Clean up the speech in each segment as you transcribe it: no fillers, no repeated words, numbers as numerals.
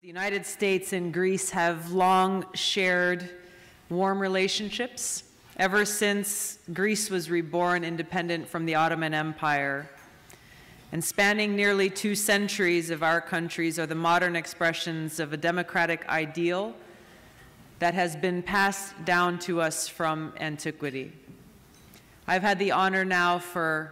The United States and Greece have long shared warm relationships. Ever since Greece was reborn independent from the Ottoman Empire, and spanning nearly 2 centuries of our countries are the modern expressions of a democratic ideal that has been passed down to us from antiquity. I've had the honor now for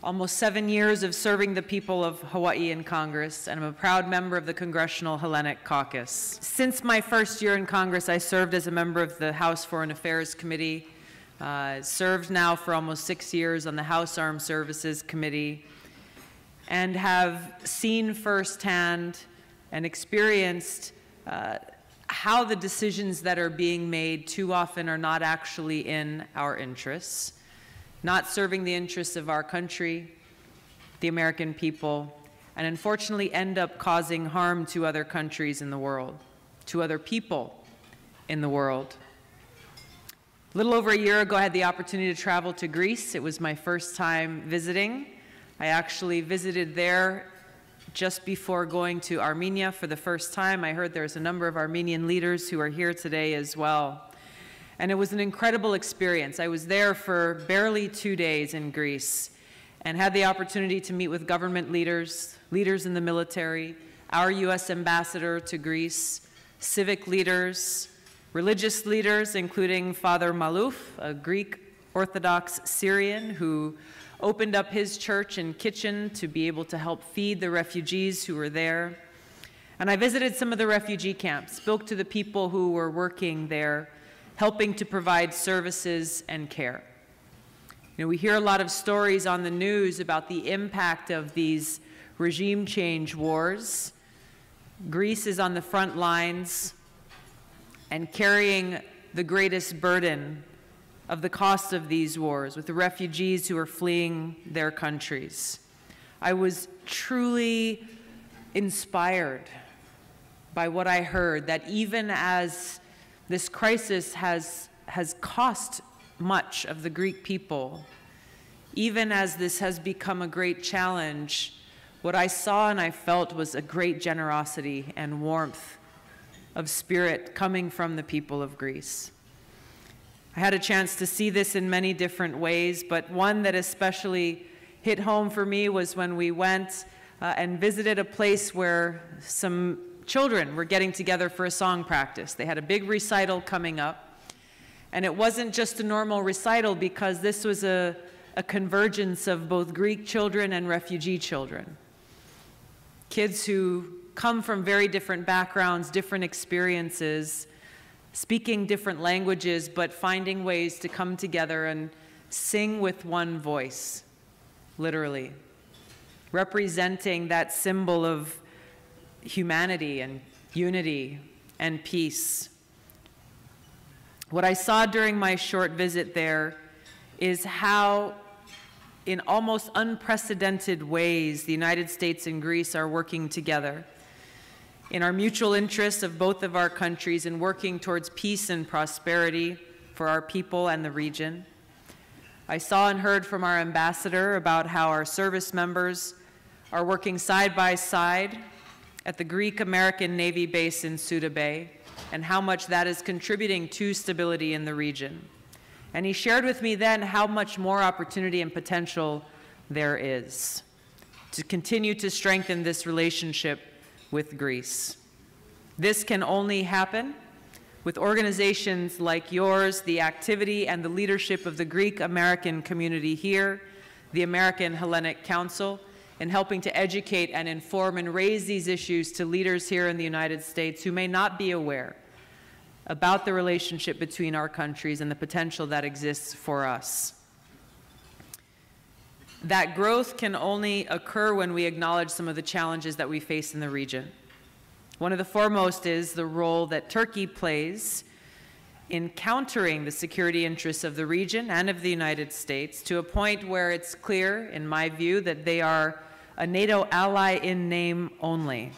almost 7 years of serving the people of Hawaii in Congress, and I'm a proud member of the Congressional Hellenic Caucus. Since my first year in Congress, I served as a member of the House Foreign Affairs Committee, served now for almost 6 years on the House Armed Services Committee, and have seen firsthand and experienced how the decisions that are being made too often are not actually in our interests, not serving the interests of our country, the American people, and unfortunately end up causing harm to other countries in the world, to other people in the world. A little over a year ago, I had the opportunity to travel to Greece. It was my first time visiting. I actually visited there just before going to Armenia for the first time. I heard there's a number of Armenian leaders who are here today as well. And it was an incredible experience. I was there for barely 2 days in Greece and had the opportunity to meet with government leaders, leaders in the military, our U.S. ambassador to Greece, civic leaders, religious leaders, including Father Maluf, a Greek Orthodox Syrian who opened up his church and kitchen to be able to help feed the refugees who were there. And I visited some of the refugee camps, spoke to the people who were working there, helping to provide services and care. You know, we hear a lot of stories on the news about the impact of these regime change wars. Greece is on the front lines and carrying the greatest burden of the cost of these wars with the refugees who are fleeing their countries. I was truly inspired by what I heard, that even as this crisis has cost much of the Greek people, even as this has become a great challenge, what I saw and I felt was a great generosity and warmth of spirit coming from the people of Greece. I had a chance to see this in many different ways, but one that especially hit home for me was when we went and visited a place where some children were getting together for a song practice. They had a big recital coming up, and it wasn't just a normal recital because this was a convergence of both Greek children and refugee children. Kids who come from very different backgrounds, different experiences, speaking different languages, but finding ways to come together and sing with one voice, literally, representing that symbol of humanity and unity and peace. What I saw during my short visit there is how, in almost unprecedented ways, the United States and Greece are working together in our mutual interests of both of our countries in working towards peace and prosperity for our people and the region. I saw and heard from our ambassador about how our service members are working side by side at the Greek-American Navy base in Suda Bay, and how much that is contributing to stability in the region. And he shared with me then how much more opportunity and potential there is to continue to strengthen this relationship with Greece. This can only happen with organizations like yours, the activity and the leadership of the Greek-American community here, the American Hellenic Council, in helping to educate and inform and raise these issues to leaders here in the United States who may not be aware about the relationship between our countries and the potential that exists for us. That growth can only occur when we acknowledge some of the challenges that we face in the region. One of the foremost is the role that Turkey plays in countering the security interests of the region and of the United States to a point where it's clear, in my view, that they are a NATO ally in name only.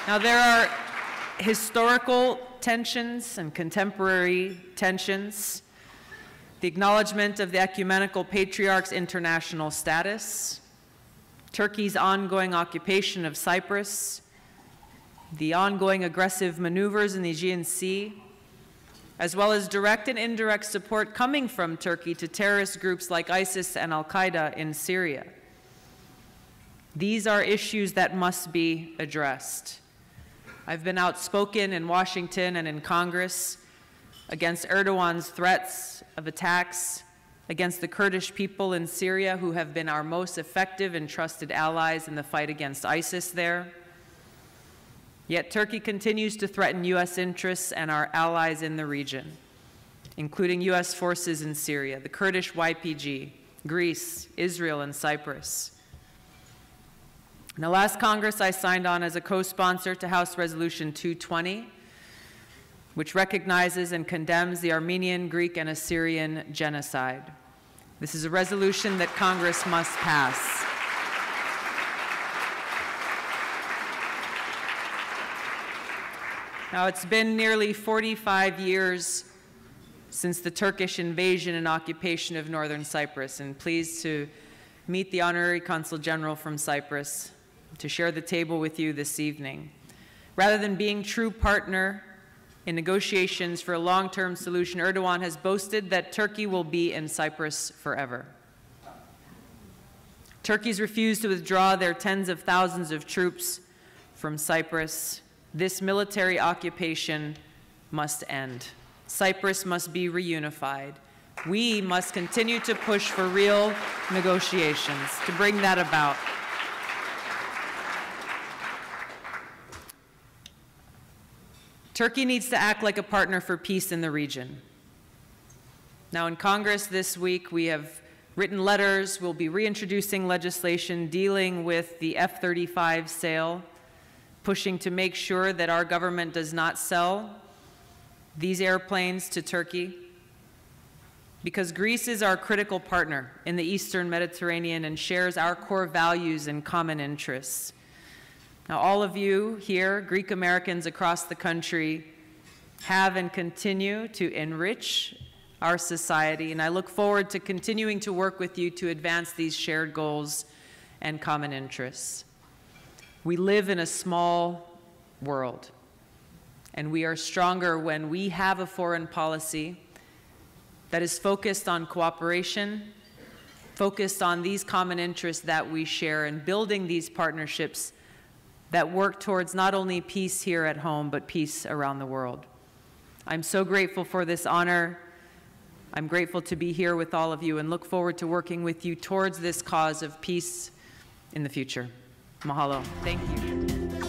Now, there are historical tensions and contemporary tensions the acknowledgement of the Ecumenical Patriarch's international status, Turkey's ongoing occupation of Cyprus, the ongoing aggressive maneuvers in the Aegean Sea, as well as direct and indirect support coming from Turkey to terrorist groups like ISIS and Al-Qaeda in Syria. These are issues that must be addressed. I've been outspoken in Washington and in Congress against Erdogan's threats of attacks against the Kurdish people in Syria, who have been our most effective and trusted allies in the fight against ISIS there. Yet Turkey continues to threaten U.S. interests and our allies in the region, including U.S. forces in Syria, the Kurdish YPG, Greece, Israel, and Cyprus. In the last Congress, I signed on as a co-sponsor to House Resolution 220, which recognizes and condemns the Armenian, Greek, and Assyrian genocide. This is a resolution that Congress must pass. Now, it's been nearly 45 years since the Turkish invasion and occupation of northern Cyprus, and pleased to meet the Honorary Consul General from Cyprus to share the table with you this evening. Rather than being true partner in negotiations for a long-term solution, Erdogan has boasted that Turkey will be in Cyprus forever. Turkey's refused to withdraw their tens of thousands of troops from Cyprus. This military occupation must end. Cyprus must be reunified. We must continue to push for real negotiations to bring that about. Turkey needs to act like a partner for peace in the region. Now, in Congress this week, we have written letters. We'll be reintroducing legislation dealing with the F-35 sale, pushing to make sure that our government does not sell these airplanes to Turkey, because Greece is our critical partner in the Eastern Mediterranean and shares our core values and common interests. Now, all of you here, Greek Americans across the country, have and continue to enrich our society, and I look forward to continuing to work with you to advance these shared goals and common interests. We live in a small world, and we are stronger when we have a foreign policy that is focused on cooperation, focused on these common interests that we share, and building these partnerships that work towards not only peace here at home, but peace around the world. I'm so grateful for this honor. I'm grateful to be here with all of you and look forward to working with you towards this cause of peace in the future. Mahalo. Thank you.